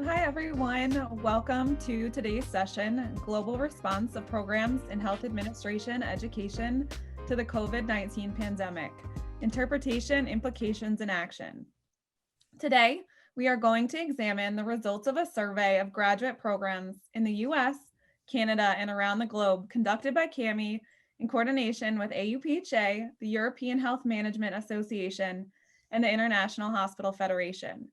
Hi, everyone. Welcome to today's session, Global Response of Programs in Health Administration Education to the COVID-19 Pandemic, Interpretation, Implications, and Action. Today, we are going to examine the results of a survey of graduate programs in the US, Canada, and around the globe conducted by CAHME in coordination with AUPHA, the European Health Management Association, and the International Hospital Federation.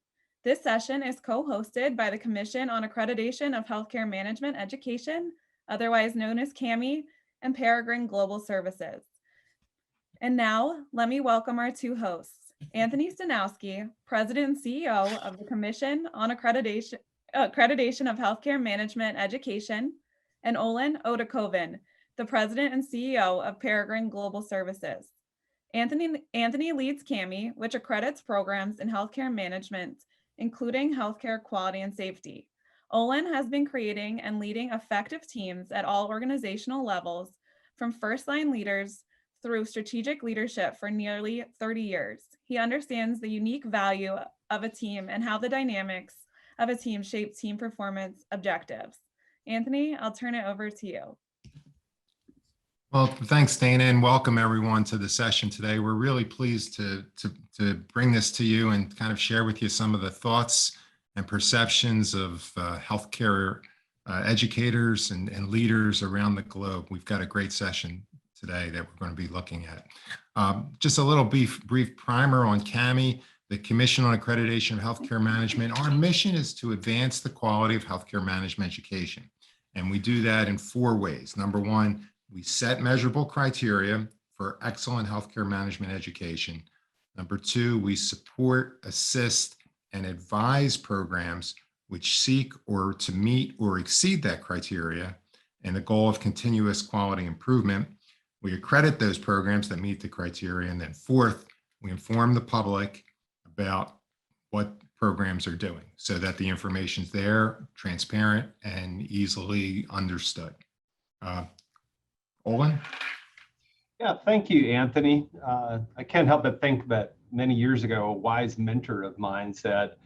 This session is co-hosted by the Commission on Accreditation of Healthcare Management Education, otherwise known as CAHME, and Peregine Global Services. And now, let me welcome our two hosts, Anthony Stanowski, President and CEO of the Commission on Accreditation of Healthcare Management Education, and Olin Odakoven, the President and CEO of Peregine Global Services. Anthony leads CAHME, which accredits programs in healthcare management, including healthcare quality and safety. Olin has been creating and leading effective teams at all organizational levels, from first-line leaders through strategic leadership for nearly 30 years. He understands the unique value of a team and how the dynamics of a team shape team performance objectives. Anthony, I'll turn it over to you. Well, thanks, Dana, and welcome everyone to the session today. We're really pleased to bring this to you and kind of share with you some of the thoughts and perceptions of healthcare educators and leaders around the globe. We've got a great session today that we're going to be looking at. Just a little brief primer on CAHME, the Commission on Accreditation of Healthcare Management. Our mission is to advance the quality of healthcare management education, and we do that in 4 ways. Number one, we set measurable criteria for excellent healthcare management education. Number 2, we support, assist, and advise programs which seek or to meet or exceed that criteria and the goal of continuous quality improvement. We accredit those programs that meet the criteria. And then 4th, we inform the public about what programs are doing so that the information's there, transparent, and easily understood. Olin? Yeah, thank you, Anthony. I can't help but think that many years ago, a wise mentor of mine said,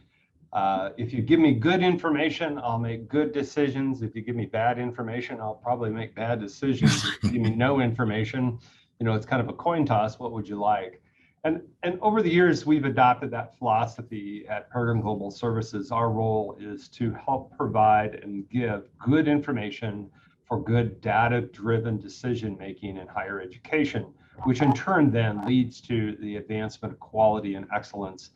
if you give me good information, I'll make good decisions. If you give me bad information, I'll probably make bad decisions. If you give me no information, it's kind of a coin toss. What would you like? And over the years, we've adopted that philosophy at Peregine Global Services. Our role is to help provide and give good information for good data-driven decision-making in higher education, which in turn then leads to the advancement of quality and excellence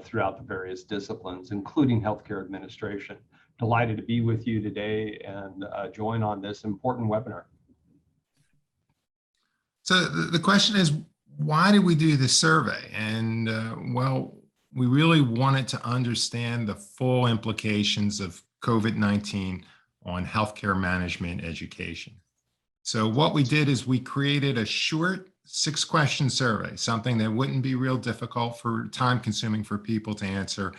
throughout the various disciplines, including healthcare administration. Delighted to be with you today and join on this important webinar. So the question is, why did we do this survey? And well, we really wanted to understand the full implications of COVID-19 on healthcare management education. So what we did is we created a short 6-question survey, something that wouldn't be real difficult for time consuming for people to answer.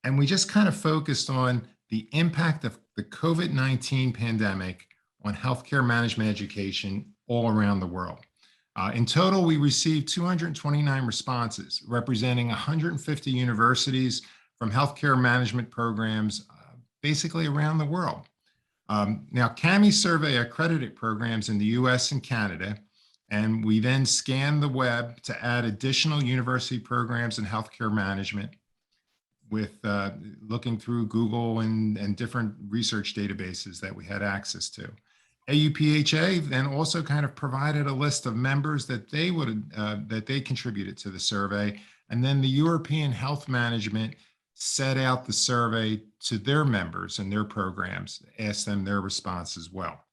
And we just kind of focused on the impact of the COVID-19 pandemic on healthcare management education all around the world. In total, we received 229 responses representing 150 universities from healthcare management programs basically around the world. Now, CAHME survey accredited programs in the US and Canada, and we then scanned the web to add additional university programs in healthcare management with looking through Google and different research databases that we had access to. AUPHA then also kind of provided a list of members that they contributed to the survey, and then the European Health Management set out the survey to their members and their programs, asked them their response as well.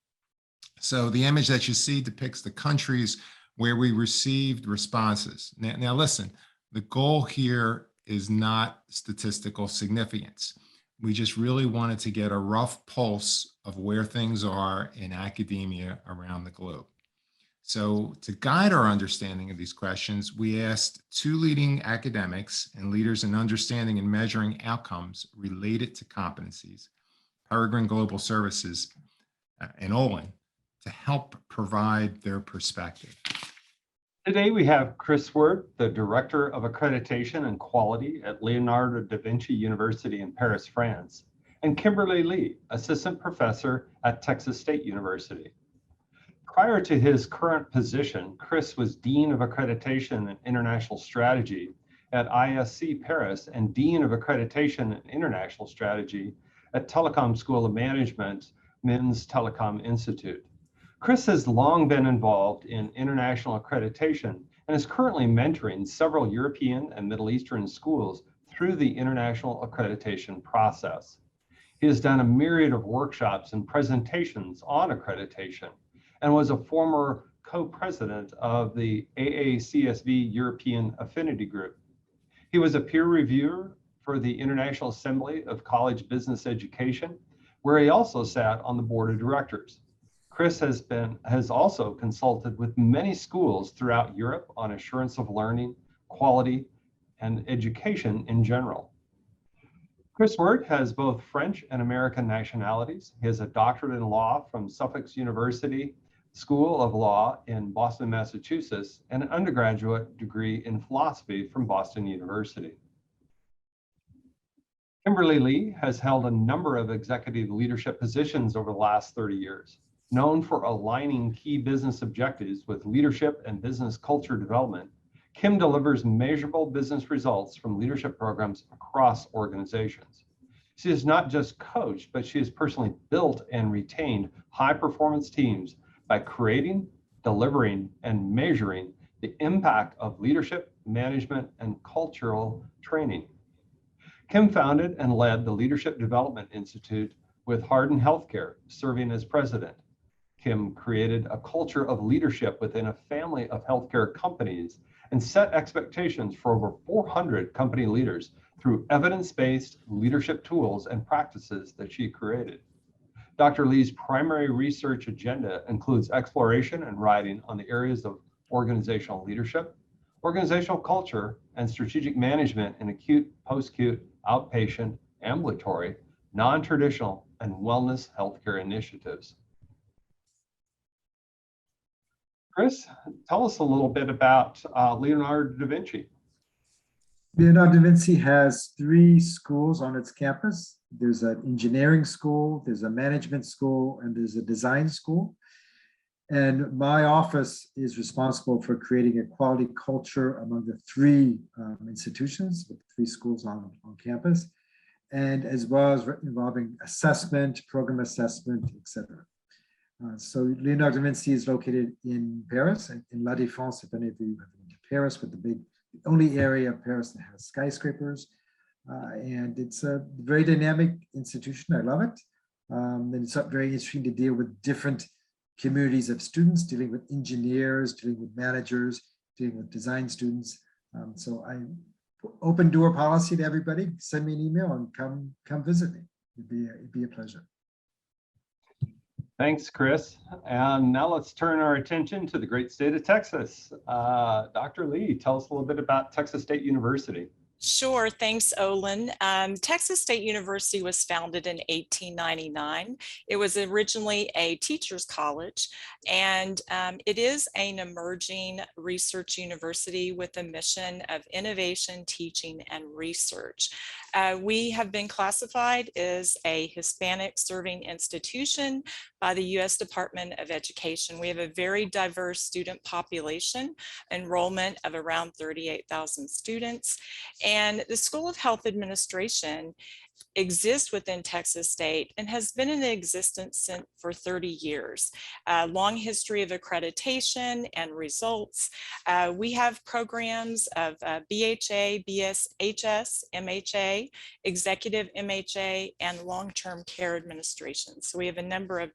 So the image that you see depicts the countries where we received responses. Now listen, the goal here is not statistical significance. We just really wanted to get a rough pulse of where things are in academia around the globe. So to guide our understanding of these questions, we asked 2 leading academics and leaders in understanding and measuring outcomes related to competencies, Peregine Global Services and Olin, to help provide their perspective. Today we have Chris Wirt, the Director of Accreditation and Quality at Leonardo da Vinci University in Paris, France, and Kimberly Lee, Assistant Professor at Texas State University. Prior to his current position, Chris was Dean of Accreditation and International Strategy at ISC Paris and Dean of Accreditation and International Strategy at Telecom School of Management, Men's Telecom Institute. Chris has long been involved in international accreditation and is currently mentoring several European and Middle Eastern schools through the international accreditation process. He has done a myriad of workshops and presentations on accreditation and was a former co-president of the AACSB European Affinity Group. He was a peer reviewer for the International Assembly of College Business Education, where he also sat on the board of directors. Chris has also consulted with many schools throughout Europe on assurance of learning, quality, and education in general. Chris Wirt has both French and American nationalities. He has a doctorate in law from Suffolk University School of Law in Boston, Massachusetts, and an undergraduate degree in philosophy from Boston University. Kimberly Lee has held a number of executive leadership positions over the last 30 years. Known for aligning key business objectives with leadership and business culture development, Kim delivers measurable business results from leadership programs across organizations. She has not just coached, but she has personally built and retained high-performance teams by creating, delivering, and measuring the impact of leadership, management, and cultural training. Kim founded and led the Leadership Development Institute with Hardin Healthcare, serving as president. Kim created a culture of leadership within a family of healthcare companies and set expectations for over 400 company leaders through evidence-based leadership tools and practices that she created. Dr. Lee's primary research agenda includes exploration and writing on the areas of organizational leadership, organizational culture, and strategic management in acute, post-acute, outpatient, ambulatory, non-traditional, and wellness healthcare initiatives. Chris, tell us a little bit about Leonardo da Vinci. Leonardo da Vinci has 3 schools on its campus. There's an engineering school, there's a management school, and there's a design school. And my office is responsible for creating a quality culture among the 3 institutions with 3 schools on campus, and as well as involving assessment, program assessment, etc. So Leonardo da Vinci is located in Paris, in La Défense, if any of you have been to Paris, with the only area of Paris that has skyscrapers. And it's a very dynamic institution. I love it. And it's very interesting to deal with different communities of students, dealing with engineers, dealing with managers, dealing with design students. So I open door policy to everybody. Send me an email and come visit me. It'd be a pleasure. Thanks, Chris. And now let's turn our attention to the great state of Texas. Dr. Lee, tell us a little bit about Texas State University. Sure, thanks, Olin. Texas State University was founded in 1899. It was originally a teacher's college, and it is an emerging research university with a mission of innovation, teaching, and research. We have been classified as a Hispanic serving institution by the U.S. Department of Education. We have a very diverse student population, enrollment of around 38,000 students. And the School of Health Administration exists within Texas State and has been in existence for 30 years. Long history of accreditation and results. We have programs of BHA, BSHS, MHA, Executive MHA, and Long-Term Care Administration. So we have a number of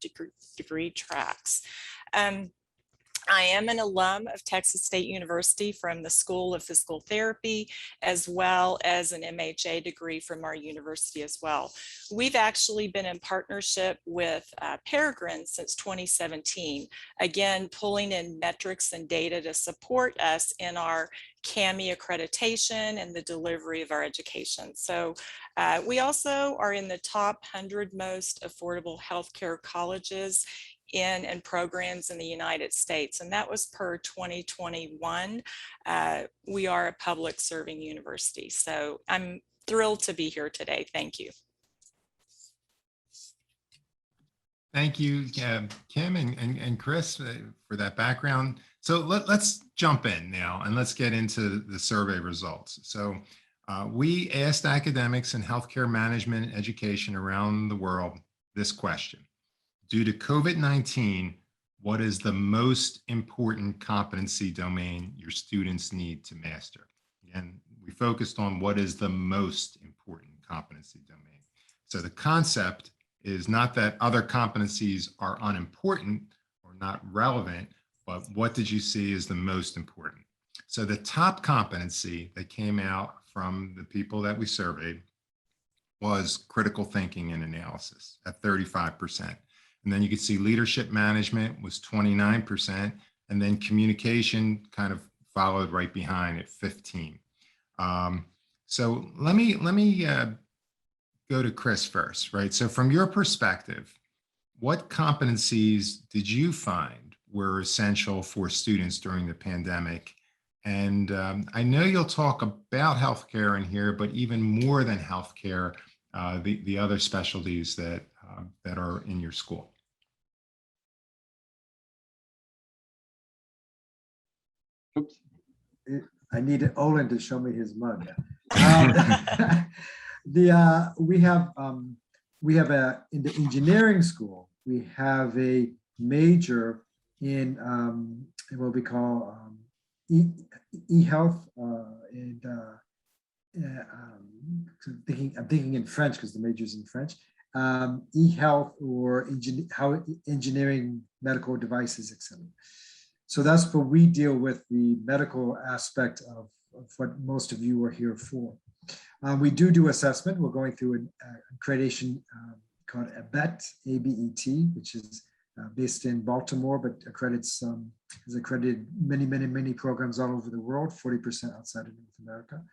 degree tracks. I am an alum of Texas State University from the School of Physical Therapy, as well as an MHA degree from our university as well. We've actually been in partnership with Peregine since 2017, again, pulling in metrics and data to support us in our CAHME accreditation and the delivery of our education. So we also are in the top 100 most affordable healthcare colleges and programs in the United States, and that was per 2021. We are a public serving university, so I'm thrilled to be here today. Thank you. Thank you, Kim and Chris, for that background. So let's jump in now and let's get into the survey results. So we asked academics in healthcare management and education around the world this question. Due to COVID-19, what is the most important competency domain your students need to master? Again, we focused on what is the most important competency domain. So the concept is not that other competencies are unimportant or not relevant, but what did you see as the most important? So the top competency that came out from the people that we surveyed was critical thinking and analysis at 35%. And then you could see leadership management was 29%, and then communication kind of followed right behind at 15. So let me go to Chris first, right? So from your perspective, what competencies did you find were essential for students during the pandemic? And I know you'll talk about healthcare in here, but even more than healthcare, the other specialties that are in your school. Oops. I needed Olin to show me his mug. We have in the engineering school, we have a major in what we call e-health and I'm thinking in French because the major is in French. E-health or how engineering medical devices, etc. So that's what we deal with, the medical aspect of what most of you are here for. We do assessment. We're going through an accreditation called ABET, A-B-E-T, which is based in Baltimore, but has accredited many programs all over the world, 40% outside of North America.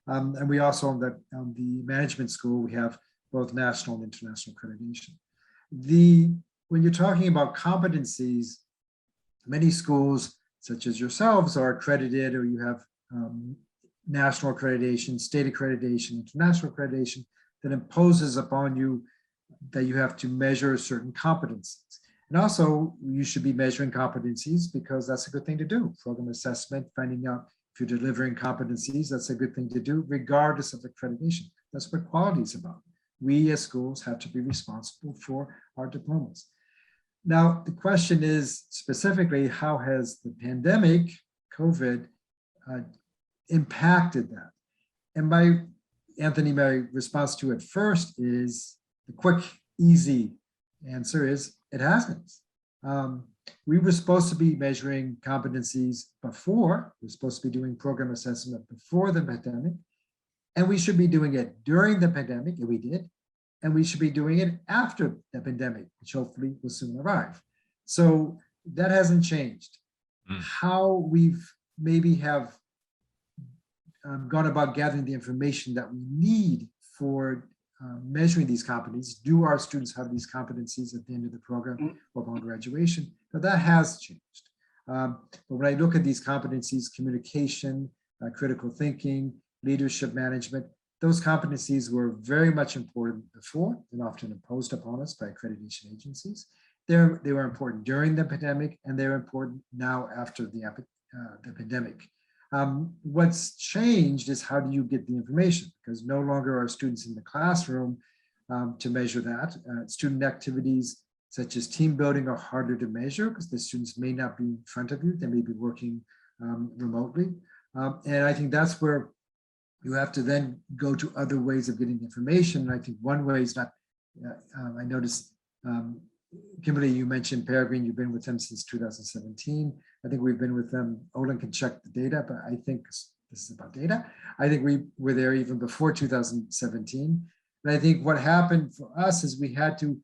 And we also, on the management school, we have both national and international accreditation. When you're talking about competencies, many schools, such as yourselves, are accredited, or you have national accreditation, state accreditation, international accreditation that imposes upon you that you have to measure certain competencies. And also, you should be measuring competencies because that's a good thing to do. Program assessment, finding out if you're delivering competencies, that's a good thing to do, regardless of accreditation. That's what quality is about. We as schools have to be responsible for our diplomas. Now, the question is specifically, how has the pandemic, COVID, impacted that? And my response to it first is the quick, easy answer is it hasn't. We were supposed to be measuring competencies before. We're supposed to be doing program assessment before the pandemic, and we should be doing it during the pandemic, and we did. And we should be doing it after the pandemic, which hopefully will soon arrive. So that hasn't changed. How we've maybe have gone about gathering the information that we need for measuring these competencies. Do our students have these competencies at the end of the program or upon graduation? But that has changed. But when I look at these competencies, communication, critical thinking, leadership management, those competencies were very much important before and often imposed upon us by accreditation agencies. They were important during the pandemic, and they're important now after the pandemic. What's changed is how do you get the information? Because no longer are students in the classroom to measure that. Student activities such as team building are harder to measure because the students may not be in front of you. They may be working remotely. And I think that's where you have to then go to other ways of getting information. And I think one way is not, I noticed, Kimberly, you mentioned Peregine, you've been with them since 2017. I think we've been with them, Olin can check the data, but I think this is about data. I think we were there even before 2017. And I think what happened for us is we had to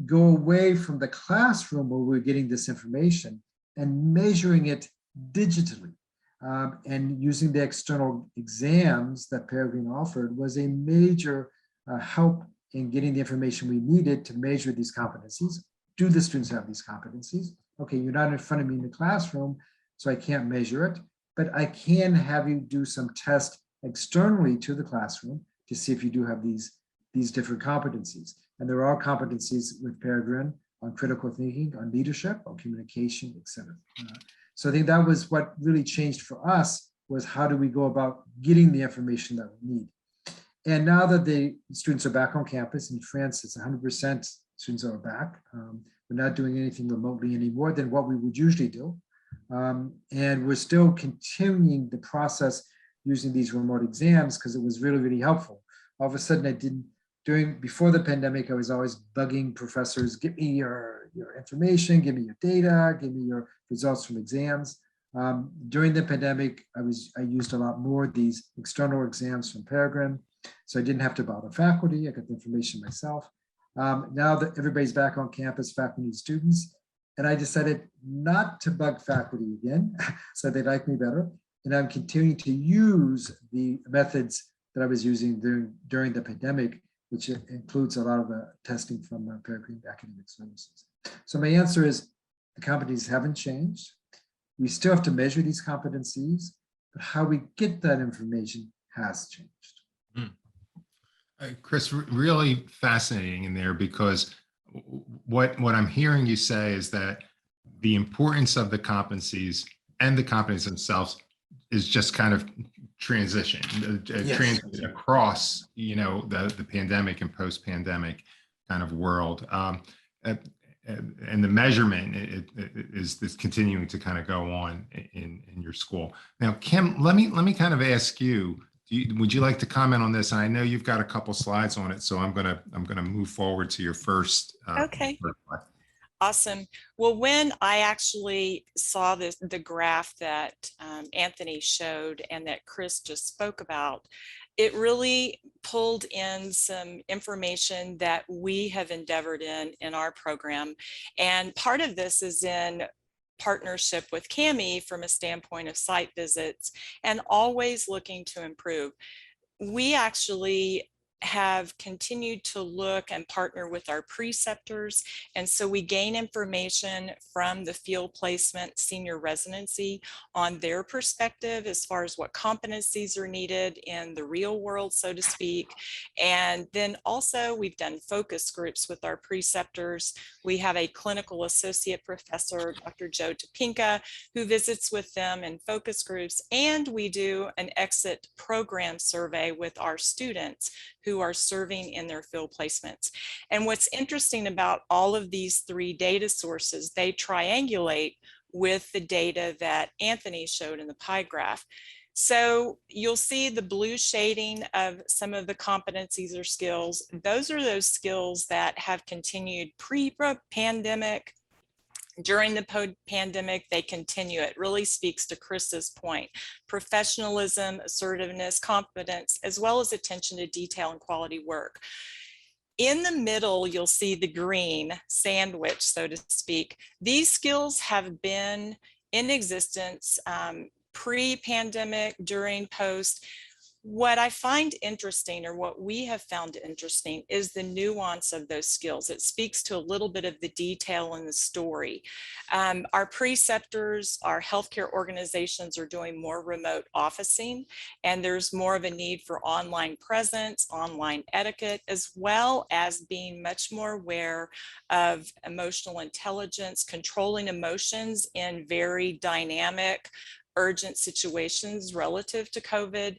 go away from the classroom where we're getting this information and measuring it digitally. And using the external exams that Peregine offered was a major help in getting the information we needed to measure these competencies. Do the students have these competencies? Okay, you're not in front of me in the classroom, so I can't measure it, but I can have you do some tests externally to the classroom to see if you do have these different competencies. And there are competencies with Peregine on critical thinking, on leadership, on communication, etc. So I think that was what really changed for us, was how do we go about getting the information that we need. And now that the students are back on campus in France, it's 100% students are back. We're not doing anything remotely any more than what we would usually do. And we're still continuing the process using these remote exams because it was really, really helpful. All of a sudden, before the pandemic, I was always bugging professors, give me your information, give me your data, give me your results from exams. During the pandemic, I used a lot more of these external exams from Peregine, so I didn't have to bother faculty. I got the information myself. Now that everybody's back on campus, faculty and students, and I decided not to bug faculty again, so they like me better. And I'm continuing to use the methods that I was using during the pandemic, which includes a lot of the testing from Peregine Academic Services. So my answer is the competencies haven't changed. We still have to measure these competencies, but how we get that information has changed. Chris, really fascinating in there, because what I'm hearing you say is that the importance of the competencies and the competencies themselves is just kind of transition across, the pandemic and post-pandemic kind of world. And the measurement is continuing to kind of go on in your school. Now, Kim, let me kind of ask you, would you like to comment on this? And I know you've got a couple slides on it, so I'm gonna move forward to your first. Okay. First slide. Awesome. Well, when I actually saw the graph that Anthony showed and that Chris just spoke about, it really pulled in some information that we have endeavored in our program. And part of this is in partnership with CAHME from a standpoint of site visits and always looking to improve. We actually have continued to look and partner with our preceptors. And so we gain information from the field placement senior residency on their perspective as far as what competencies are needed in the real world, so to speak. And then also we've done focus groups with our preceptors. We have a clinical associate professor, Dr. Joe Topinka, who visits with them in focus groups. And we do an exit program survey with our students who are serving in their field placements. And what's interesting about all of these three data sources, they triangulate with the data that Anthony showed in the pie graph. So you'll see the blue shading of some of the competencies or skills. Those are those skills that have continued pre-pandemic. During the pandemic, they continue. It really speaks to Chris's point: professionalism, assertiveness, confidence, as well as attention to detail and quality work. In the middle, you'll see the green sandwich, so to speak. These skills have been in existence pre-pandemic, during, post. What I find interesting, or what we have found interesting, is the nuance of those skills. It speaks to a little bit of the detail in the story. Our preceptors, our healthcare organizations are doing more remote officing, and there's more of a need for online presence, online etiquette, as well as being much more aware of emotional intelligence, controlling emotions in very dynamic, urgent situations relative to COVID.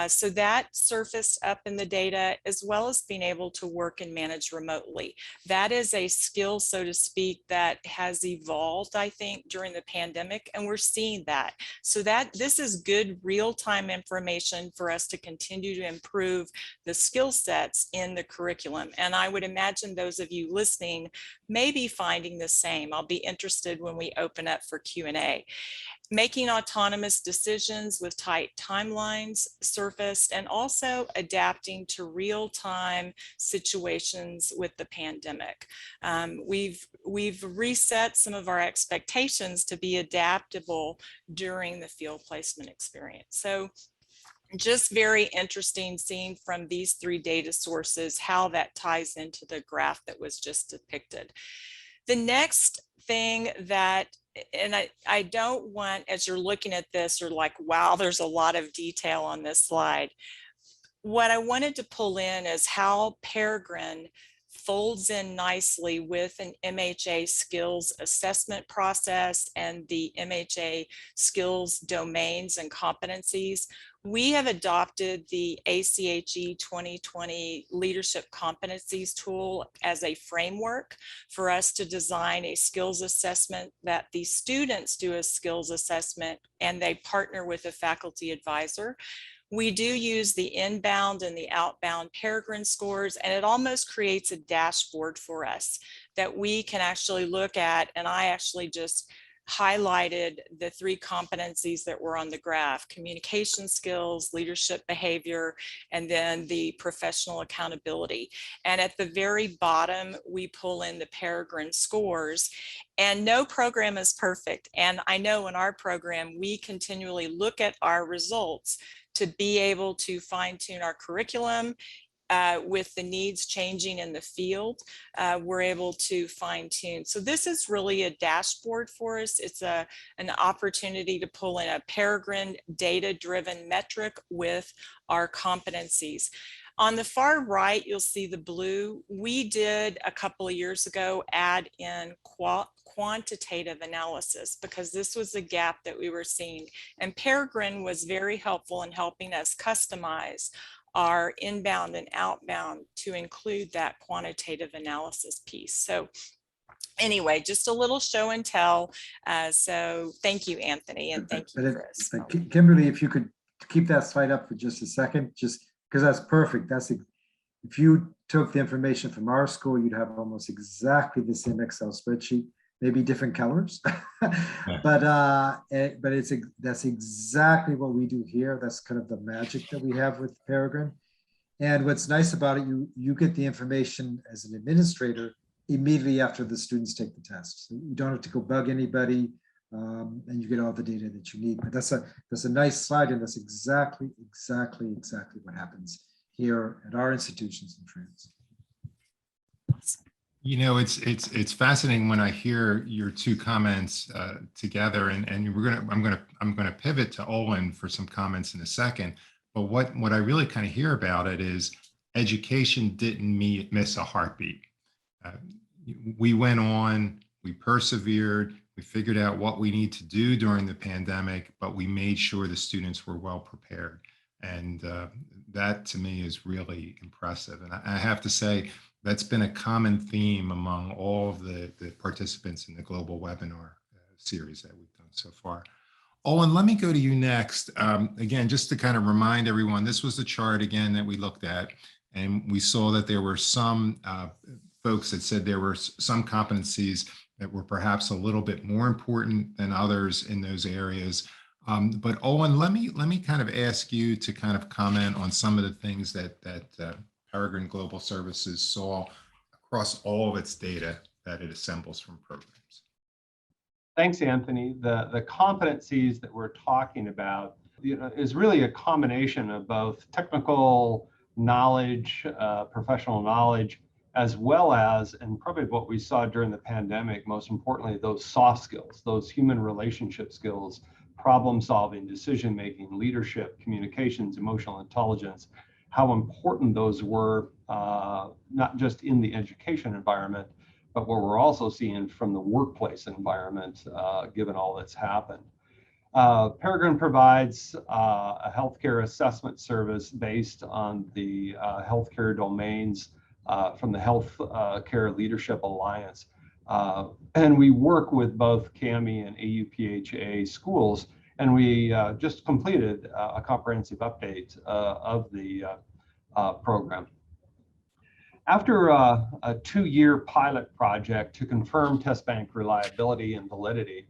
So that surfaced up in the data, as well as being able to work and manage remotely. That is a skill, so to speak, that has evolved, I think, during the pandemic, and we're seeing that. So that this is good real-time information for us to continue to improve the skill sets in the curriculum. And I would imagine those of you listening may be finding the same. I'll be interested when we open up for Q&A. Making autonomous decisions with tight timelines surfaced, and also adapting to real-time situations with the pandemic. We've reset some of our expectations to be adaptable during the field placement experience. So just very interesting seeing from these three data sources how that ties into the graph that was just depicted. The next thing that, and I don't want, as you're looking at this, you're like, wow, there's a lot of detail on this slide. What I wanted to pull in is how Peregine folds in nicely with an MHA skills assessment process and the MHA skills domains and competencies. We have adopted the ACHE 2020 Leadership Competencies tool as a framework for us to design a skills assessment that the students do a skills assessment and they partner with a faculty advisor. We do use the inbound and the outbound Peregine scores, and it almost creates a dashboard for us that we can actually look at. And I actually just highlighted the 3 competencies that were on the graph: communication skills, leadership behavior, and then the professional accountability. And at the very bottom, we pull in the Peregine scores. And no program is perfect. And I know in our program, we continually look at our results to be able to fine tune our curriculum. With the needs changing in the field, we're able to fine tune. So this is really a dashboard for us. It's an opportunity to pull in a Peregine data-driven metric with our competencies. On the far right, you'll see the blue. We did a couple of years ago add in quantitative analysis because this was a gap that we were seeing. And Peregine was very helpful in helping us customize our inbound and outbound to include that quantitative analysis piece. So anyway, just a little show and tell. So thank you, Anthony, and thank you, Chris. Kimberly, if you could keep that slide up for just a second, just because that's perfect. If you took the information from our school, you'd have almost exactly the same Excel spreadsheet, maybe different colors, but that's exactly what we do here. That's kind of the magic that we have with Peregine. And what's nice about it, you get the information as an administrator immediately after the students take the test. So you don't have to go bug anybody, and you get all the data that you need. But that's a nice slide, and that's exactly what happens here at our institutions in France. You know, it's fascinating when I hear your 2 comments together, and I'm gonna pivot to Olin for some comments in a second. But what I really kind of hear about it is education didn't miss a heartbeat. We went on, we persevered, we figured out what we need to do during the pandemic, but we made sure the students were well prepared, and that to me is really impressive. And I have to say, that's been a common theme among all of the participants in the global webinar series that we've done so far. Owen, let me go to you next. Again, just to kind of remind everyone, this was the chart again that we looked at, and we saw that there were some folks that said there were some competencies that were perhaps a little bit more important than others in those areas. But Owen, let me kind of ask you to kind of comment on some of the things that Peregine Global Services saw across all of its data that it assembles from programs. Thanks, Anthony. The competencies that we're talking about, is really a combination of both technical knowledge, professional knowledge, as well as, and probably what we saw during the pandemic, most importantly, those soft skills, those human relationship skills, problem solving, decision making, leadership, communications, emotional intelligence, how important those were, not just in the education environment, but what we're also seeing from the workplace environment, given all that's happened. Peregine provides a healthcare assessment service based on the healthcare domains from the Healthcare Leadership Alliance. And we work with both CAHME and AUPHA schools, and we just completed a comprehensive update of the program. After a 2-year pilot project to confirm test bank reliability and validity,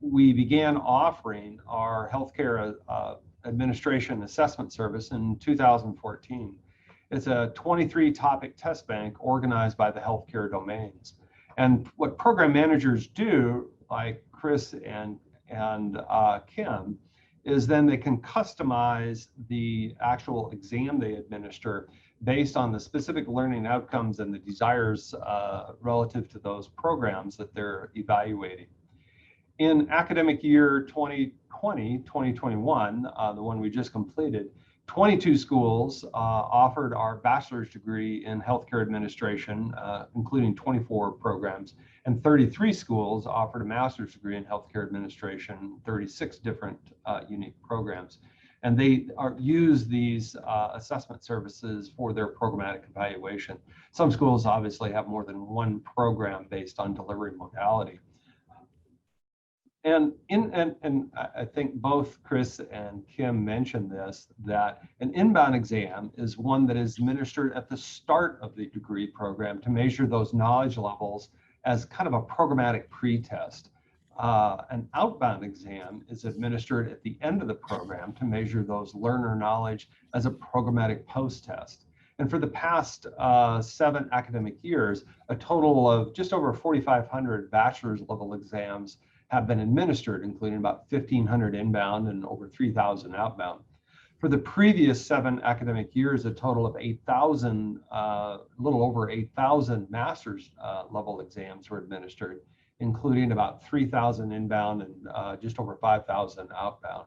we began offering our healthcare administration assessment service in 2014. It's a 23-topic test bank organized by the healthcare domains. And what program managers do, like Chris and Kim, is then they can customize the actual exam they administer based on the specific learning outcomes and the desires relative to those programs that they're evaluating. In academic year 2020-2021, the one we just completed, 22 schools offered our bachelor's degree in healthcare administration, including 24 programs, and 33 schools offered a master's degree in healthcare administration, 36 different unique programs. And they use these assessment services for their programmatic evaluation. Some schools obviously have more than one program based on delivery modality. And I think both Chris and Kim mentioned this, that an inbound exam is one that is administered at the start of the degree program to measure those knowledge levels as kind of a programmatic pretest. An outbound exam is administered at the end of the program to measure those learner knowledge as a programmatic post-test. And for the past 7 academic years, a total of just over 4,500 bachelor's level exams have been administered, including about 1,500 inbound and over 3,000 outbound. For the previous 7 academic years, a total of 8,000, a little over 8,000 master's level exams were administered, including about 3,000 inbound and just over 5,000 outbound.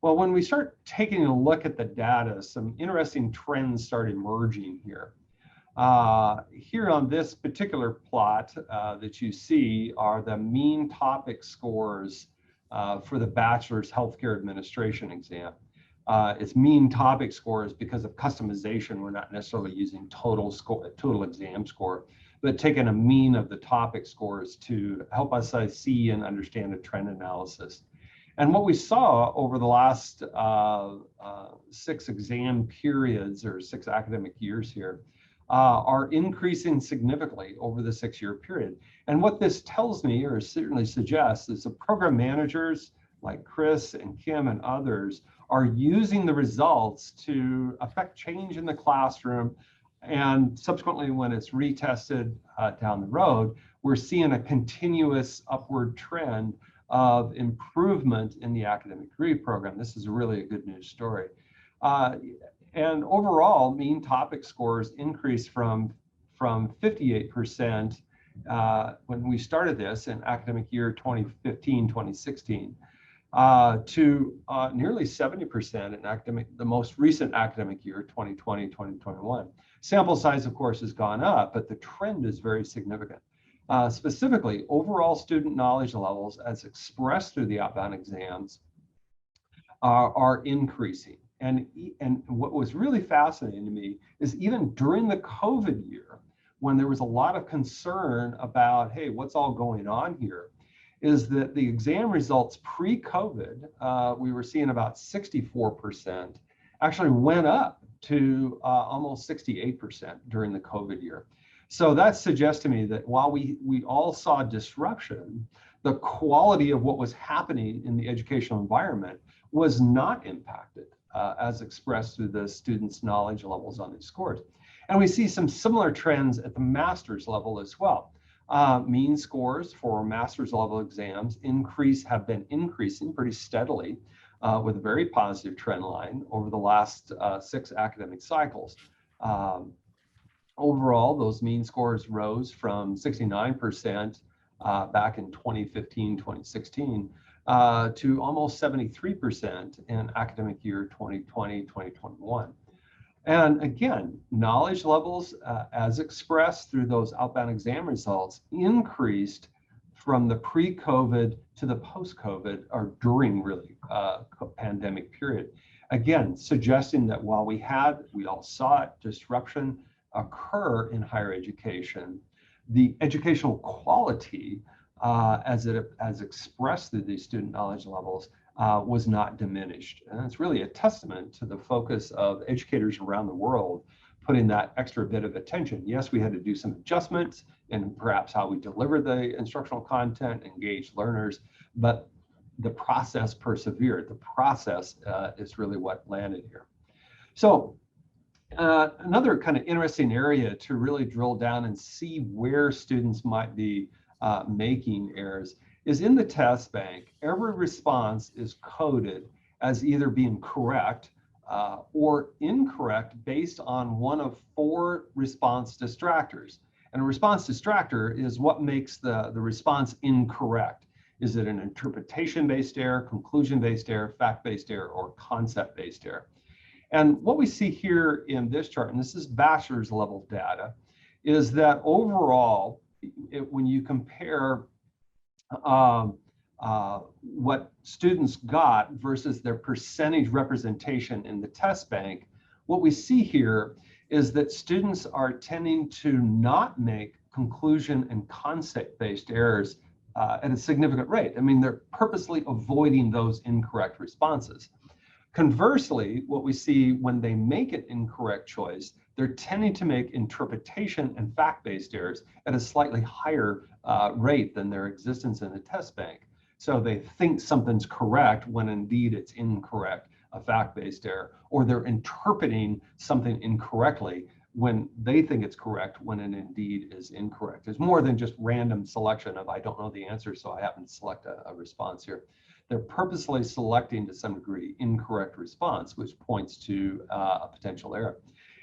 Well, when we start taking a look at the data, some interesting trends start emerging here. Here on this particular plot that you see are the mean topic scores for the bachelor's healthcare administration exam. It's mean topic scores because of customization. We're not necessarily using total exam score, but taking a mean of the topic scores to help us see and understand a trend analysis. And what we saw over the last 6 exam periods or 6 academic years here are increasing significantly over the 6-year period. And what this tells me, or certainly suggests, is the program managers like Chris and Kim and others are using the results to affect change in the classroom. And subsequently, when it's retested down the road, we're seeing a continuous upward trend of improvement in the academic degree program. This is really a good news story. And overall, mean topic scores increased from 58% when we started this in academic year 2015-2016 to nearly 70% in the most recent academic year, 2020-2021. Sample size, of course, has gone up, but the trend is very significant. Specifically, overall student knowledge levels as expressed through the outbound exams are increasing. And what was really fascinating to me is even during the COVID year, when there was a lot of concern about, hey, what's all going on here, is that the exam results pre-COVID, we were seeing about 64%, actually went up to almost 68% during the COVID year. So that suggests to me that while we all saw disruption, the quality of what was happening in the educational environment was not impacted as expressed through the students' knowledge levels on these scores. And we see some similar trends at the master's level as well. Mean scores for master's level exams have been increasing pretty steadily with a very positive trend line over the last 6 academic cycles. Overall, those mean scores rose from 69% back in 2015-2016 to almost 73% in academic year 2020-2021. And again, knowledge levels as expressed through those outbound exam results increased from the pre-COVID to the post-COVID or during really pandemic period. Again, suggesting that while we all saw it, disruption occur in higher education, the educational quality as expressed through these student knowledge levels was not diminished. And it's really a testament to the focus of educators around the world putting that extra bit of attention. Yes, we had to do some adjustments in perhaps how we deliver the instructional content, engage learners, but the process persevered. The process is really what landed here. So another kind of interesting area to really drill down and see where students might be making errors is in the test bank. Every response is coded as either being correct or incorrect based on one of 4 response distractors. And a response distractor is what makes the response incorrect. Is it an interpretation-based error, conclusion-based error, fact-based error, or concept-based error? And what we see here in this chart, and this is bachelor's level data, is that overall, when you compare what students got versus their percentage representation in the test bank, what we see here is that students are tending to not make conclusion and concept-based errors at a significant rate. I mean, they're purposely avoiding those incorrect responses. Conversely, what we see when they make an incorrect choice, they're tending to make interpretation and fact-based errors at a slightly higher rate than their existence in the test bank. So they think something's correct when indeed it's incorrect, a fact-based error, or they're interpreting something incorrectly when they think it's correct when it indeed is incorrect. There's more than just random selection of I don't know the answer, so I happen to select a response here. They're purposely selecting to some degree incorrect response, which points to a potential error.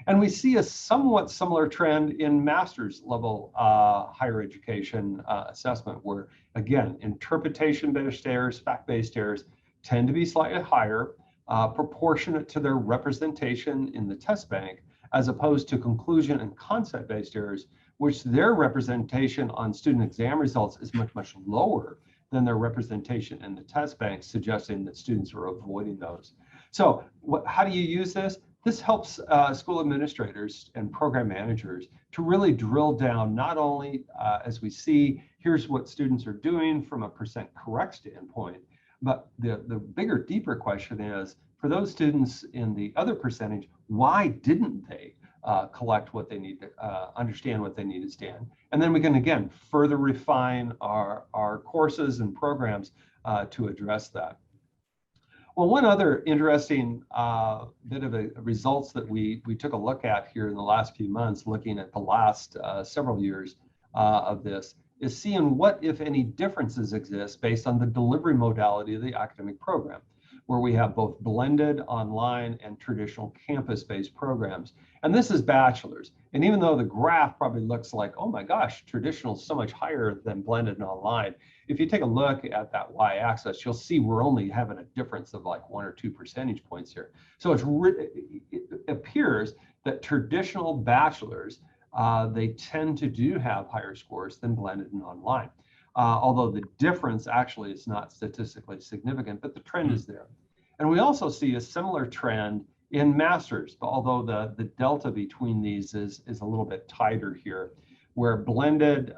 And we see a somewhat similar trend in master's level higher education assessment, where again, interpretation-based errors, fact-based errors tend to be slightly higher, proportionate to their representation in the test bank, as opposed to conclusion and concept-based errors, which their representation on student exam results is much, much lower than their representation in the test bank, suggesting that students are avoiding those. So how do you use this? This helps school administrators and program managers to really drill down, not only as we see, here's what students are doing from a percent correct standpoint, but the bigger, deeper question is, for those students in the other percentage, why didn't they collect what they need to understand what they need to understand? And then we can, again, further refine our courses and programs to address that. Well, one other interesting bit of results that we took a look at here in the last few months, looking at the last several years of this, is seeing what, if any, differences exist based on the delivery modality of the academic program, where we have both blended, online, and traditional campus-based programs. And this is bachelor's. And even though the graph probably looks like, oh my gosh, traditional is so much higher than blended and online, if you take a look at that y-axis, you'll see we're only having a difference of like 1 or 2 percentage points here. So it appears that traditional bachelor's, they tend to do have higher scores than blended and online. Although the difference actually is not statistically significant, but the trend is there. And we also see a similar trend in masters, although the delta between these is a little bit tighter here, where blended,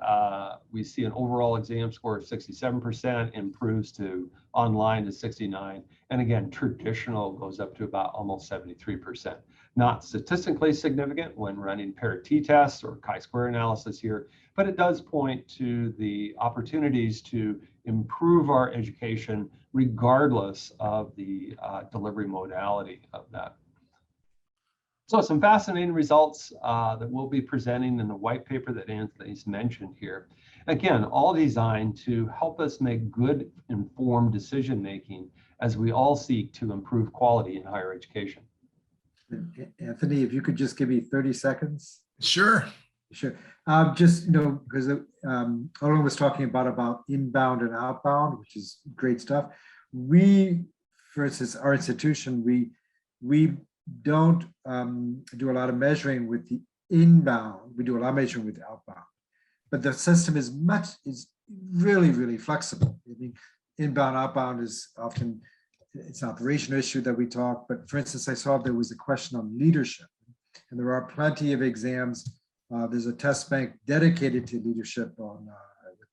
we see an overall exam score of 67%, improves to online to 69. And again, traditional goes up to about almost 73%. Not statistically significant when running paired t-tests or chi-square analysis here, but it does point to the opportunities to improve our education regardless of the delivery modality of that. So some fascinating results that we'll be presenting in the white paper that Anthony's mentioned here. Again, all designed to help us make good informed decision-making as we all seek to improve quality in higher education. Anthony, if you could just give me 30 seconds. Sure. Sure. Just, because Olin was talking about inbound and outbound, which is great stuff. We, for instance, our institution, we don't do a lot of measuring with the inbound. We do a lot of measuring with the outbound. But the system is really, really flexible. I mean, inbound, outbound is often, it's an operational issue that we talk, but for instance, I saw there was a question on leadership, and there are plenty of exams. There's a test bank dedicated to leadership on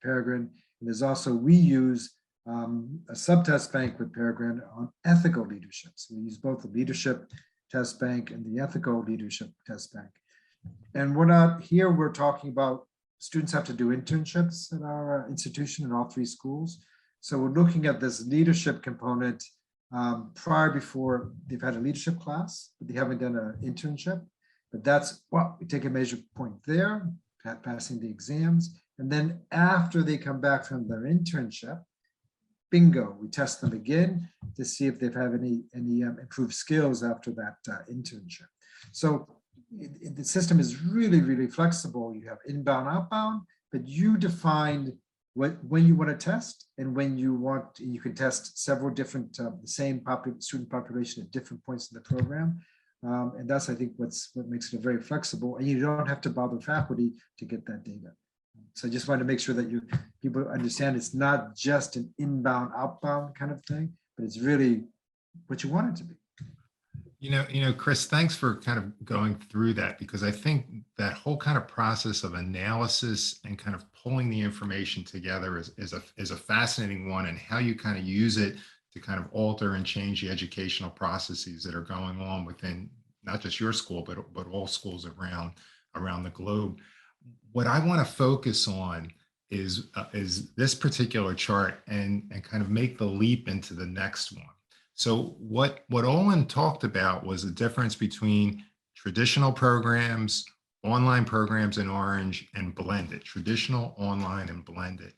Peregine, and there's also, we use a sub-test bank with Peregine on ethical leadership. So we use both the leadership test bank and the ethical leadership test bank. And we're talking about students have to do internships in our institution in all 3 schools. So we're looking at this leadership component before they've had a leadership class, but they haven't done an internship. But that's what we take a measure point there, passing the exams. And then after they come back from their internship, bingo, we test them again to see if they've had any improved skills after that internship. So the system is really, really flexible. You have inbound, outbound, but you define when you want to test and when you can test several different, the same student population at different points in the program. And that's, I think, what makes it very flexible. And you don't have to bother faculty to get that data. So I just wanted to make sure that people understand it's not just an inbound, outbound kind of thing, but it's really what you want it to be. Chris, thanks for kind of going through that, because I think that whole kind of process of analysis and kind of pulling the information together is a fascinating one, and how you kind of use it to kind of alter and change the educational processes that are going on within not just your school, but all schools around the globe. What I want to focus on is this particular chart and kind of make the leap into the next one. So what Olin talked about was the difference between traditional programs, online programs in orange, and blended, traditional, online, and blended.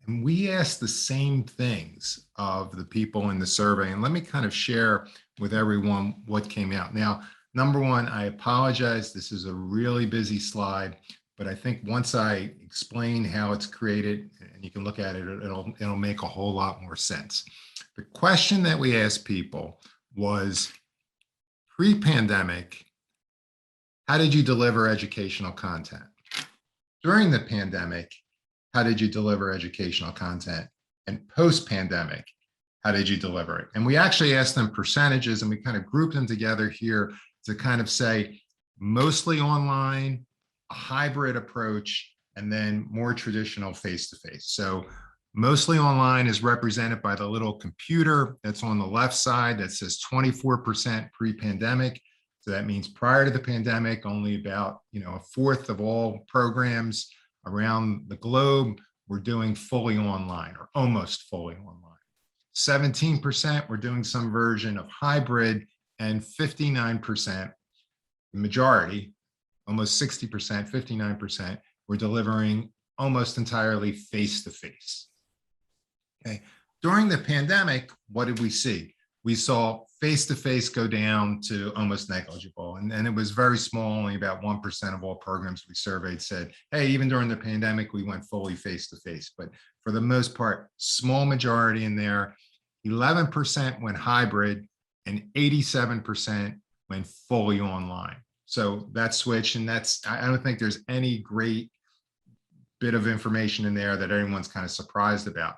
And we asked the same things of the people in the survey. And let me kind of share with everyone what came out. Now, number one, I apologize. This is a really busy slide, but I think once I explain how it's created and you can look at it, it'll make a whole lot more sense. The question that we asked people was, pre-pandemic, how did you deliver educational content? During the pandemic, how did you deliver educational content? And post-pandemic, how did you deliver it? And we actually asked them percentages, and we kind of grouped them together here to kind of say mostly online, a hybrid approach, and then more traditional face-to-face. So mostly online is represented by the little computer that's on the left side that says 24% pre-pandemic. So that means prior to the pandemic, only about a fourth of all programs around the globe were doing fully online or almost fully online. 17% were doing some version of hybrid, and 59%, the majority, almost 60%, 59%, were delivering almost entirely face-to-face. Okay. During the pandemic, what did we see? We saw face-to-face go down to almost negligible. And it was very small, only about 1% of all programs we surveyed said, hey, even during the pandemic, we went fully face-to-face. But for the most part, small majority in there, 11% went hybrid, and 87% went fully online. So that switch, and I don't think there's any great bit of information in there that everyone's kind of surprised about.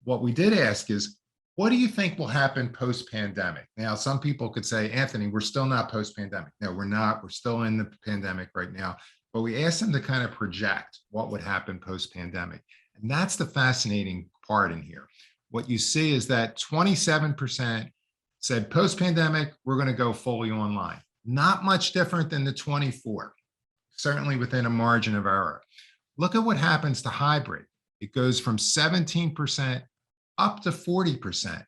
What we did ask is, what do you think will happen post-pandemic? Now, some people could say, Anthony, we're still not post-pandemic. No, we're not. We're still in the pandemic right now. But we asked them to kind of project what would happen post-pandemic. And that's the fascinating part in here. What you see is that 27% said post-pandemic, we're going to go fully online. Not much different than the 24, certainly within a margin of error. Look at what happens to hybrid. It goes from 17% up to 40%.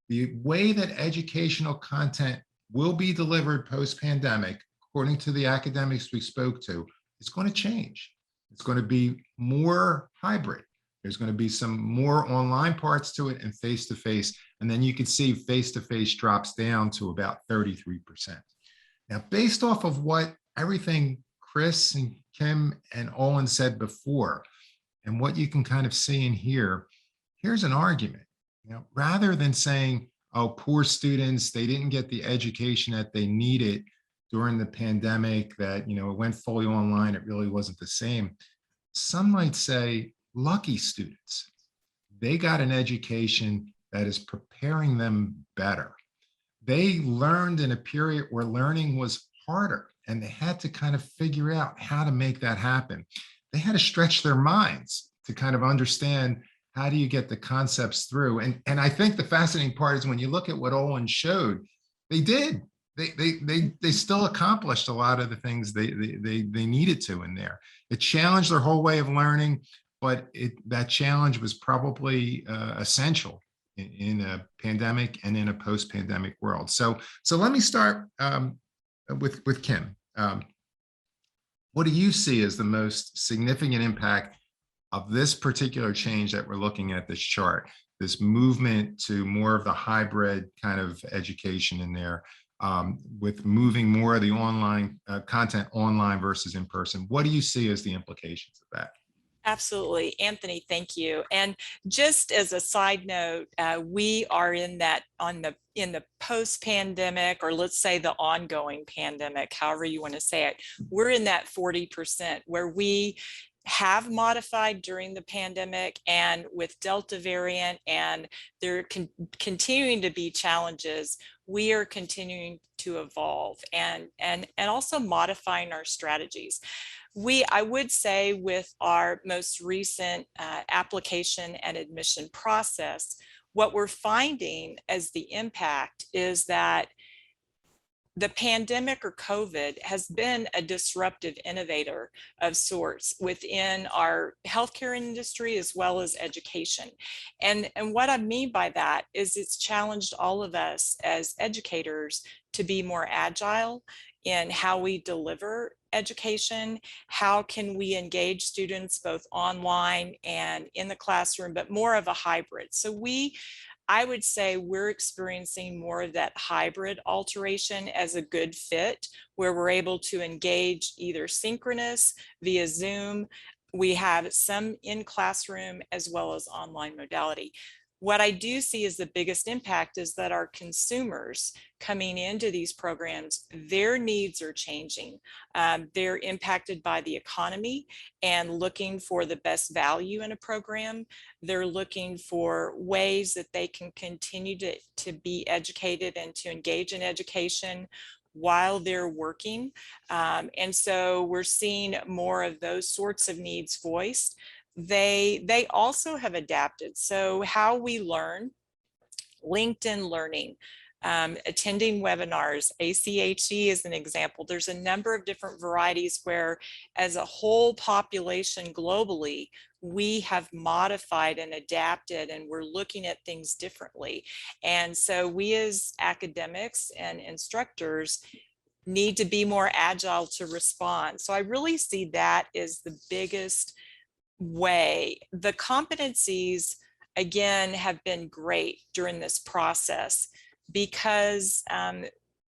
The way that educational content will be delivered post-pandemic, according to the academics we spoke to, is going to change. It's going to be more hybrid. There's going to be some more online parts to it and face-to-face. And then you can see face-to-face drops down to about 33%. Now, based off of what everything Chris and Kim and Olin said before, and what you can kind of see in here, here's an argument. Rather than saying, oh, poor students, they didn't get the education that they needed during the pandemic, that, it went fully online, it really wasn't the same. Some might say, lucky students, they got an education that is preparing them better. They learned in a period where learning was harder, and they had to kind of figure out how to make that happen. They had to stretch their minds to kind of understand, how do you get the concepts through? And I think the fascinating part is when you look at what Olin showed, they did. They still accomplished a lot of the things they needed to in there. It challenged their whole way of learning, but that challenge was probably essential in a pandemic and in a post-pandemic world. So let me start with Kim. What do you see as the most significant impact of this particular change that we're looking at this chart, this movement to more of the hybrid kind of education in there, with moving more of the online content online versus in person? What do you see as the implications of that? Absolutely. Anthony, thank you. And just as a side note, we are in the post-pandemic, or let's say the ongoing pandemic, however you want to say it, we're in that 40% where we have modified during the pandemic, and with Delta variant and there continuing to be challenges, we are continuing to evolve and also modifying our strategies. I would say with our most recent application and admission process, what we're finding as the impact is that the pandemic or COVID has been a disruptive innovator of sorts within our healthcare industry as well as education. And what I mean by that is it's challenged all of us as educators to be more agile in how we deliver education. How can we engage students both online and in the classroom, but more of a hybrid. So I would say we're experiencing more of that hybrid alteration as a good fit, where we're able to engage either synchronous via Zoom. We have some in classroom as well as online modality. What I do see as the biggest impact is that our consumers coming into these programs, their needs are changing. They're impacted by the economy and looking for the best value in a program. They're looking for ways that they can continue to be educated and to engage in education while they're working. And so we're seeing more of those sorts of needs voiced. They also have adapted. So how we learn, LinkedIn Learning, attending webinars, ACHE is an example. There's a number of different varieties where as a whole population globally, we have modified and adapted and we're looking at things differently. And so we as academics and instructors need to be more agile to respond. So I really see that as the biggest way. The competencies, again, have been great during this process because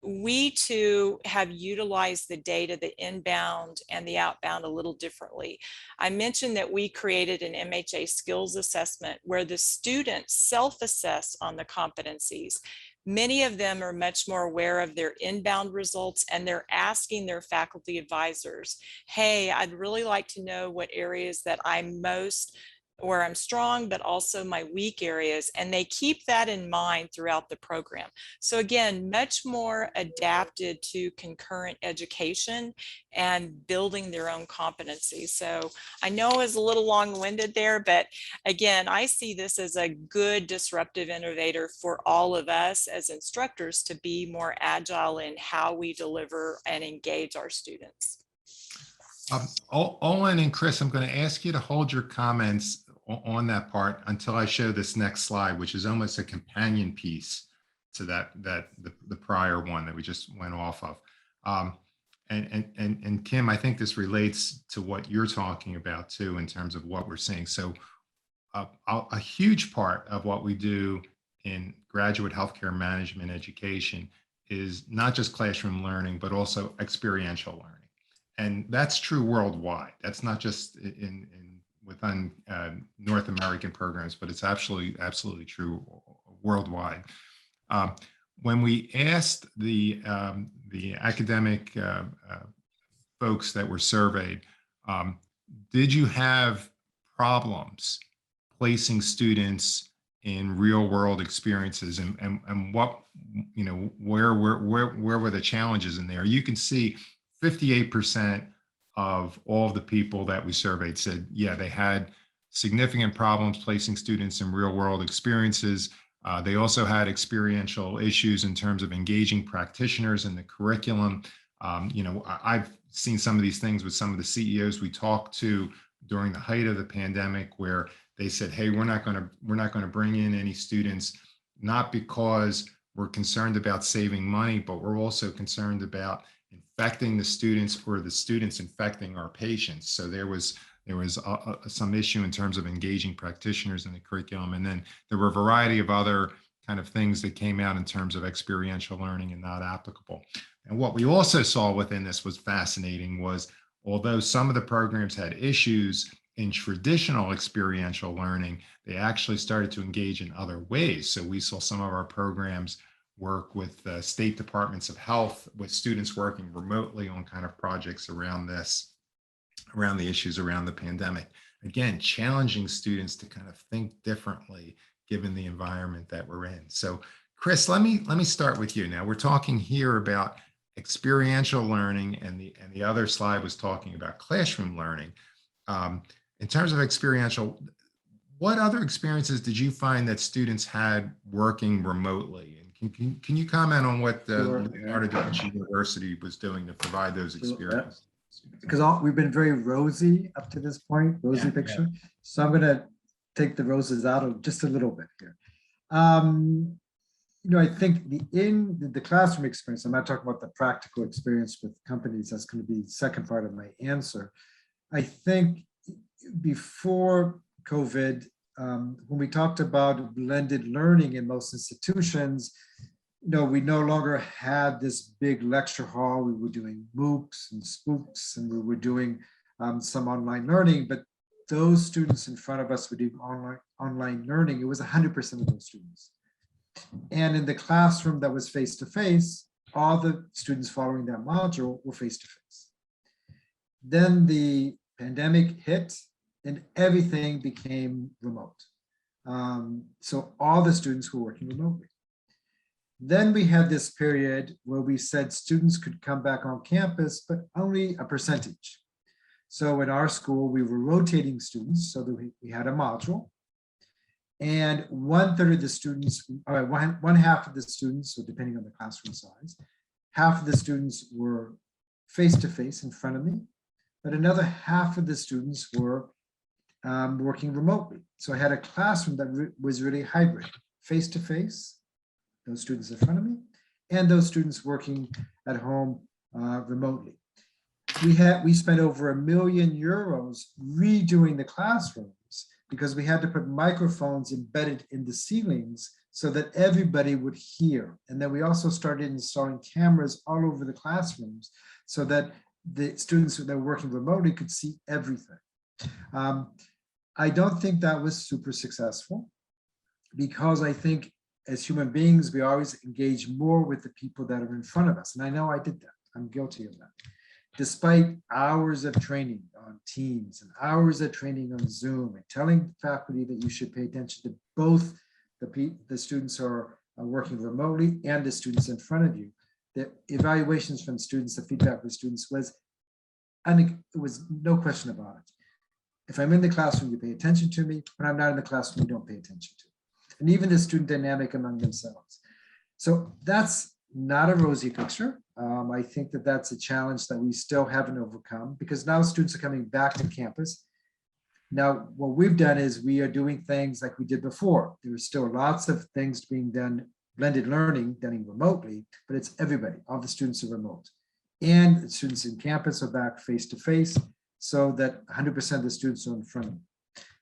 we too have utilized the data, the inbound and the outbound, a little differently. I mentioned that we created an MHA skills assessment where the students self-assess on the competencies. Many of them are much more aware of their inbound results, and they're asking their faculty advisors, hey, I'd really like to know what areas that where I'm strong, but also my weak areas. And they keep that in mind throughout the program. So again, much more adapted to concurrent education and building their own competencies. So I know it was a little long-winded there, but again, I see this as a good disruptive innovator for all of us as instructors to be more agile in how we deliver and engage our students. Olin and Chris, I'm going to ask you to hold your comments on that part until I show this next slide, which is almost a companion piece to the prior one that we just went off of. And Kim, I think this relates to what you're talking about too, in terms of what we're seeing. So a huge part of what we do in graduate healthcare management education is not just classroom learning, but also experiential learning. And that's true worldwide. That's not just within North American programs, but it's absolutely true worldwide. When we asked the academic folks that were surveyed, did you have problems placing students in real world experiences, and what, where were the challenges in there? You can see 58% of all of the people that we surveyed said, yeah, they had significant problems placing students in real world experiences. They also had experiential issues in terms of engaging practitioners in the curriculum. I've seen some of these things with some of the CEOs we talked to during the height of the pandemic, where they said, hey, we're not going to bring in any students, not because we're concerned about saving money, but we're also concerned about infecting the students or the students infecting our patients. So there was some issue in terms of engaging practitioners in the curriculum. And then there were a variety of other kind of things that came out in terms of experiential learning and not applicable. And what we also saw within this was fascinating was, although some of the programs had issues, in traditional experiential learning, they actually started to engage in other ways. So we saw some of our programs work with state departments of health, with students working remotely on kind of projects around this, around the issues around the pandemic. Again, challenging students to kind of think differently given the environment that we're in. So Chris, let me start with you. Now we're talking here about experiential learning, and the other slide was talking about classroom learning. In terms of experiential, what other experiences did you find that students had working remotely? And can you comment on what the Leonardo da Vinci University was doing to provide those experiences? Because we've been very rosy up to this point, rosy picture. Yeah. So I'm going to take the roses out of just a little bit here. I think in the classroom experience, I'm not talking about the practical experience with companies. That's going to be the second part of my answer. I think before COVID, when we talked about blended learning in most institutions, we no longer had this big lecture hall. We were doing MOOCs and spooks, and we were doing some online learning, but those students in front of us were doing online learning. It was 100% of those students. And in the classroom that was face-to-face, all the students following that module were face-to-face. Then the pandemic hit and everything became remote. So all the students were working remotely. Then we had this period where we said students could come back on campus, but only a percentage. So in our school, we were rotating students so that we had a module. And 1/3 of the students, one half of the students, so depending on the classroom size, half of the students were face-to-face in front of me, but another half of the students were working remotely. So I had a classroom that was really hybrid, face-to-face, those students in front of me, and those students working at home remotely. We spent over €1 million redoing the classrooms because we had to put microphones embedded in the ceilings so that everybody would hear. And then we also started installing cameras all over the classrooms so that the students that were working remotely could see everything. I don't think that was super successful because I think as human beings, we always engage more with the people that are in front of us. And I know I did that. I'm guilty of that. Despite hours of training on Teams and hours of training on Zoom and telling faculty that you should pay attention to both the students who are working remotely and the students in front of you, the evaluations from students, the feedback from students was, it was no question about it. If I'm in the classroom, you pay attention to me. When I'm not in the classroom, you don't pay attention to me. And even the student dynamic among themselves. So that's not a rosy picture. I think that that's a challenge that we still haven't overcome because now students are coming back to campus. Now, what we've done is we are doing things like we did before. There are still lots of things being done, blended learning, done remotely, but it's everybody. All the students are remote. And the students in campus are back face-to-face so that 100% of the students are in front of them.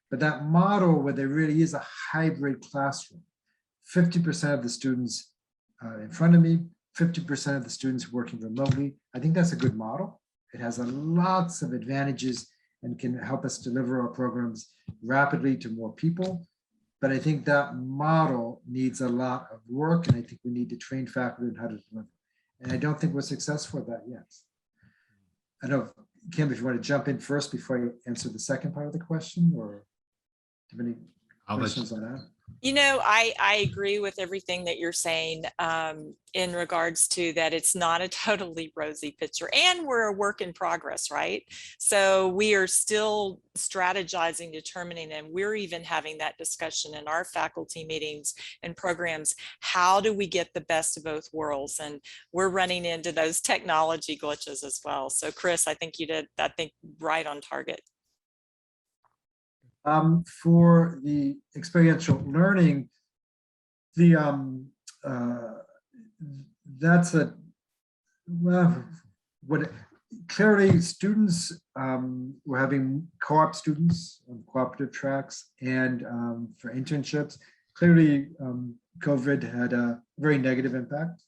But that model where there really is a hybrid classroom, 50% of the students in front of me, 50% of the students working remotely, I think that's a good model. It has lots of advantages and can help us deliver our programs rapidly to more people. But I think that model needs a lot of work, and I think we need to train faculty on how to deliver. And I don't think we're successful at that yet. I don't know, Kim, if you want to jump in first before I answer the second part of the question, or do you have any questions on that? I agree with everything that you're saying in regards to that. It's not a totally rosy picture and we're a work in progress, right? So we are still strategizing, determining, and we're even having that discussion in our faculty meetings and programs. How do we get the best of both worlds? And we're running into those technology glitches as well. So Chris, I think you did, right on target. For the experiential learning, that's clearly students were having co-op students on cooperative tracks, and for internships, clearly COVID had a very negative impact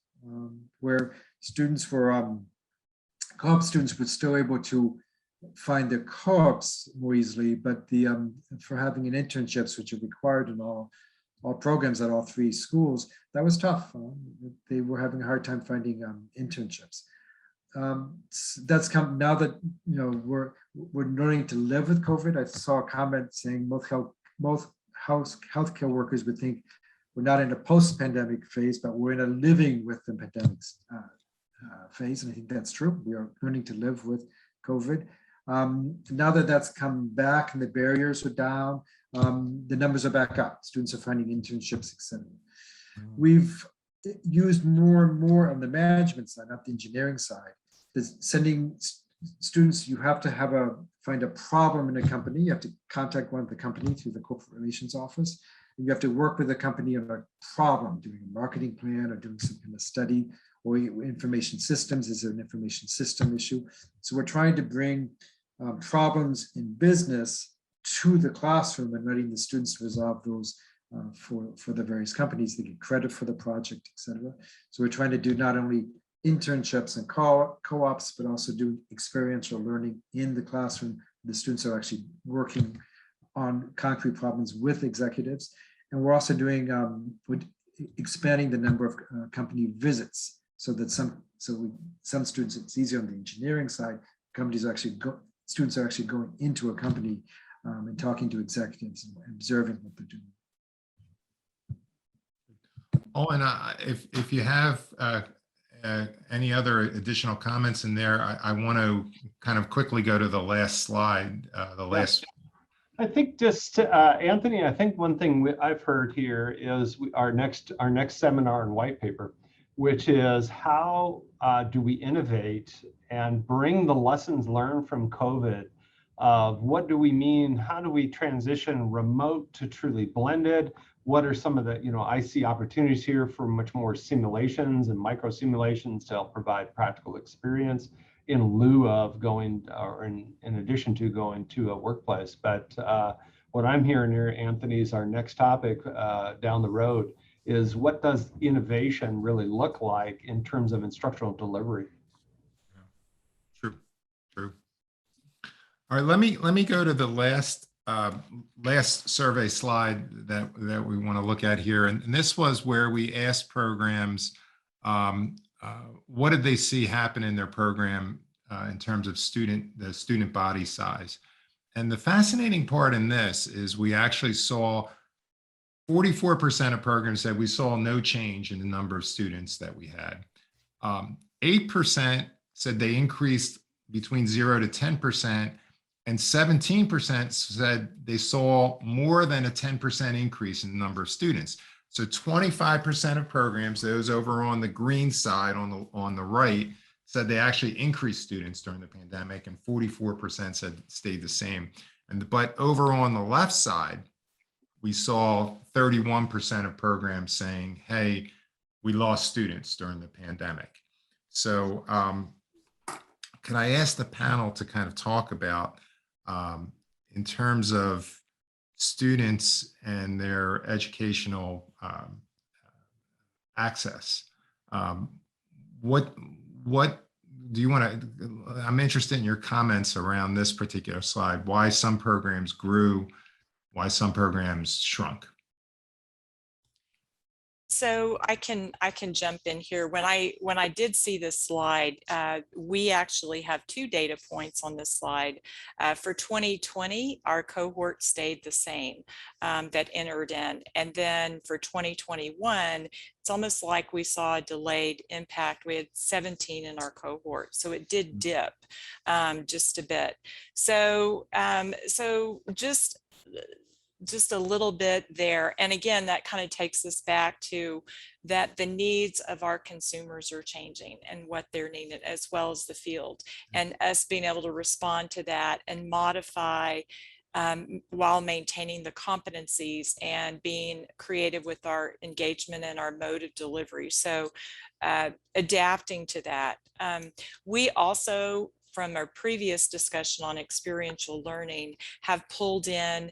where students were co-op students were still able to find their co-ops more easily, but for having an internships, which are required in all programs at all three schools, that was tough. They were having a hard time finding internships. That's come now that we're learning to live with COVID. I saw a comment saying most healthcare workers would think we're not in a post-pandemic phase, but we're in a living with the pandemic phase, and I think that's true. We are learning to live with COVID. Now that that's come back and the barriers are down, the numbers are back up. Students are finding internships, etc. We've used more and more on the management side, not the engineering side. There's sending students, you have to find a problem in a company. You have to contact one of the company through the corporate relations office. And you have to work with the company on a problem, doing a marketing plan or doing some kind of study, or information systems. Is there an information system issue? So we're trying to bring problems in business to the classroom and letting the students resolve those for the various companies. They get credit for the project, etc. So we're trying to do not only internships and co-ops, but also do experiential learning in the classroom. The students are actually working on concrete problems with executives. And we're also doing, expanding the number of company visits so that some students, it's easier on the engineering side, students are actually going into a company and talking to executives and observing what they're doing. Oh, and if you have any other additional comments in there, I want to kind of quickly go to the last slide, I think just Anthony, I think one thing I've heard here is our next seminar and white paper, which is how do we innovate and bring the lessons learned from COVID of what do we mean, how do we transition remote to truly blended? What are some of the, I see opportunities here for much more simulations and micro simulations to help provide practical experience in lieu of going, or in addition to going to a workplace. But what I'm hearing here, Anthony, is our next topic down the road is what does innovation really look like in terms of instructional delivery? True. All right, let me go to the last survey slide that we want to look at here, and this was where we asked programs what did they see happen in their program in terms of the student body size. And the fascinating part in this is we actually saw 44% of programs said we saw no change in the number of students that we had. 8% said they increased between 0 to 10%, and 17% said they saw more than a 10% increase in the number of students. So 25% of programs, those over on the green side on the right, said they actually increased students during the pandemic, and 44% said stayed the same. But over on the left side, we saw 31% of programs saying, hey, we lost students during the pandemic. So can I ask the panel to kind of talk about in terms of students and their educational access, what do you want to, I'm interested in your comments around this particular slide, why some programs grew, why some programs shrunk. So I can jump in here. When I did see this slide, we actually have two data points on this slide. For 2020, our cohort stayed the same that entered in, and then for 2021, it's almost like we saw a delayed impact. We had 17 in our cohort, so it did dip just a bit. So just a little bit there. And again, that kind of takes us back to that the needs of our consumers are changing and what they're needing, as well as the field, and us being able to respond to that and modify while maintaining the competencies and being creative with our engagement and our mode of delivery. So adapting to that. We also, from our previous discussion on experiential learning, have pulled in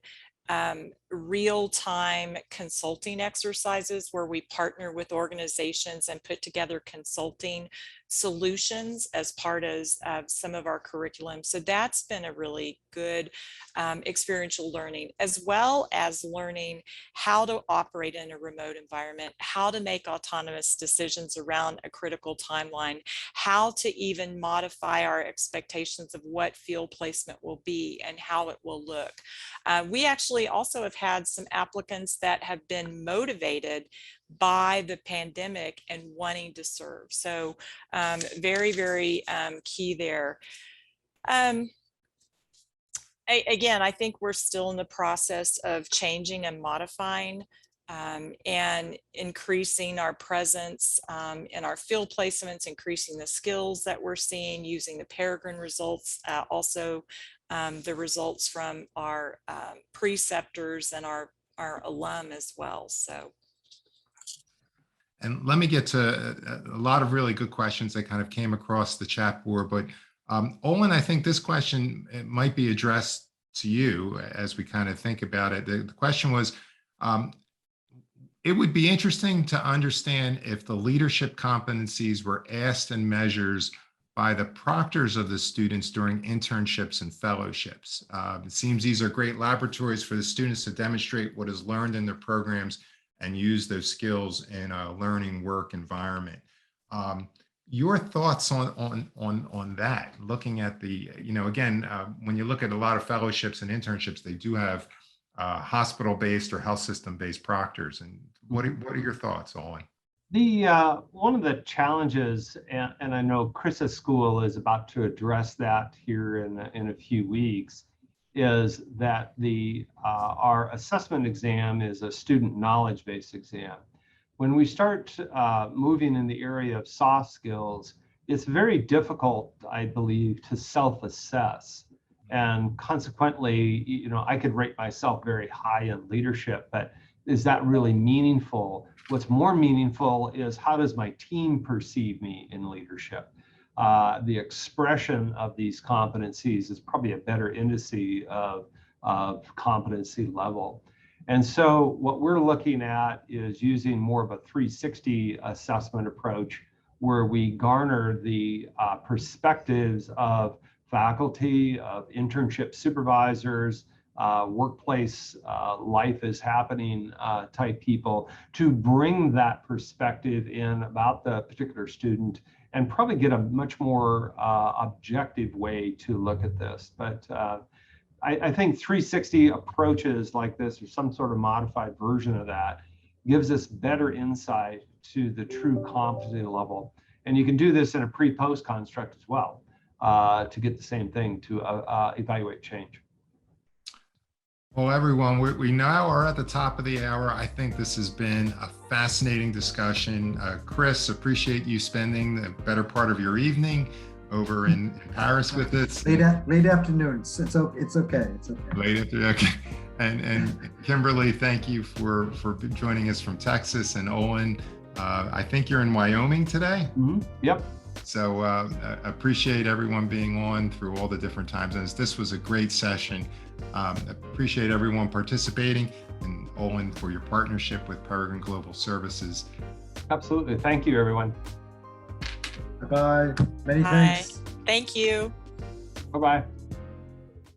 real-time consulting exercises where we partner with organizations and put together consulting solutions as part of some of our curriculum. So that's been a really good experiential learning, as well as learning how to operate in a remote environment, how to make autonomous decisions around a critical timeline, how to even modify our expectations of what field placement will be and how it will look. We actually also have had some applicants that have been motivated by the pandemic and wanting to serve. So very, very key there. Again, I think we're still in the process of changing and modifying and increasing our presence in our field placements, increasing the skills that we're seeing, using the Peregine results, also the results from our preceptors and our alum as well. So. And let me get to a lot of really good questions that kind of came across the chat board. But Olin, I think this question might be addressed to you as we kind of think about it. The question was, it would be interesting to understand if the leadership competencies were asked and measures by the proctors of the students during internships and fellowships. It seems these are great laboratories for the students to demonstrate what is learned in their programs and use those skills in a learning work environment. Your thoughts on that, looking at the, again, when you look at a lot of fellowships and internships, they do have hospital-based or health system-based proctors. And what are your thoughts, Olin? One of the challenges, and I know Chris's school is about to address that here in a few weeks, is that our assessment exam is a student knowledge-based exam. When we start moving in the area of soft skills, it's very difficult, I believe, to self-assess. And consequently, I could rate myself very high in leadership, but is that really meaningful? What's more meaningful is how does my team perceive me in leadership? The expression of these competencies is probably a better indice of competency level. And so what we're looking at is using more of a 360 assessment approach where we garner the perspectives of faculty, of internship supervisors, workplace life is happening type people, to bring that perspective in about the particular student and probably get a much more objective way to look at this. But I think 360 approaches like this, or some sort of modified version of that, gives us better insight to the true competency level. And you can do this in a pre-post construct as well to get the same thing, to evaluate change. Well, everyone, we now are at the top of the hour. I think this has been a fascinating discussion. Chris, appreciate you spending the better part of your evening over in Paris with us. Late afternoon. It's okay. It's okay. Late afternoon. Okay. And Kimberly, thank you for joining us from Texas. And Olin, I think you're in Wyoming today. Mm-hmm. Yep. So appreciate everyone being on through all the different time zones. This was a great session. Appreciate everyone participating, and Olin for your partnership with Peregine Global Services. Absolutely. Thank you, everyone. Bye-bye. Many Bye. thanks. Thank you. Bye-bye.